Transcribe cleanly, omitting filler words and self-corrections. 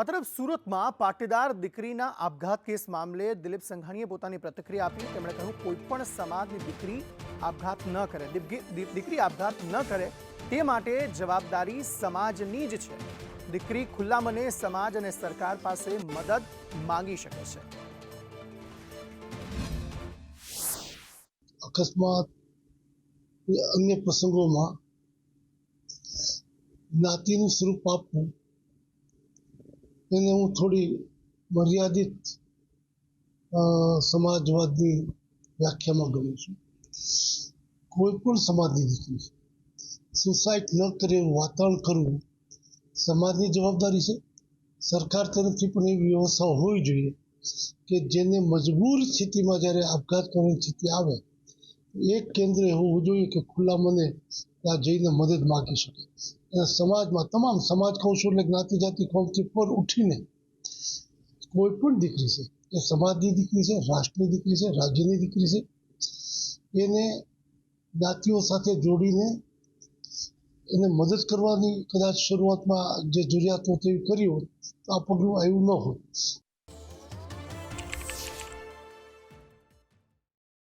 આ તરફ સુરતમાં પાટીદાર દીકરીના આપઘાત કેસ મામલે દિલીપ સંઘાણીએ પોતાની પ્રતિક્રિયા આપી। તેમણે કહ્યું, કોઈ પણ સમાજની દીકરી આપઘાત ન કરે, દીકરી આપઘાત ન કરે તે માટે જવાબદારી સમાજની જ છે। દીકરી ખુલ્લા મને સમાજ અને સરકાર પાસે મદદ માંગી શકે છે। અકસ્માત અન્ય પ્રસંગોમાં જ્ઞાતિનું સ્વરૂપ આપવું એને હું થોડી મર્યાદિત સમાજવાદની વ્યાખ્યામાં ગણું છું। કોઈ પણ સમાજની દીકરી સુસાઇડ ન કરે એવું વાતાવરણ કરવું સમાજની જવાબદારી છે। સરકાર તરફથી પણ એવી વ્યવસ્થા હોવી જોઈએ કે જેને મજબૂર સ્થિતિમાં જ્યારે આપઘાત કરવાની સ્થિતિ આવે એક કેન્દ્ર હોવું જોઈએ કે ખુલ્લા મને ત્યાં જઈને મદદ માગી શકે। અને સમાજમાં તમામ સમાજ કહું છું એટલે જ્ઞાતિ જાતિ કોમથી પર ઉઠીને કોઈ પણ દીકરી છે એ સમાજની દીકરી છે, રાષ્ટ્રની દીકરી છે, રાજ્યની દીકરી છે, એને જ્ઞાતિઓ સાથે જોડીને એને મદદ કરવાની કદાચ શરૂઆતમાં જે જરૂરિયાત હોય તેવી કરી હોત તો આ પગલું આવ્યું ન હોત।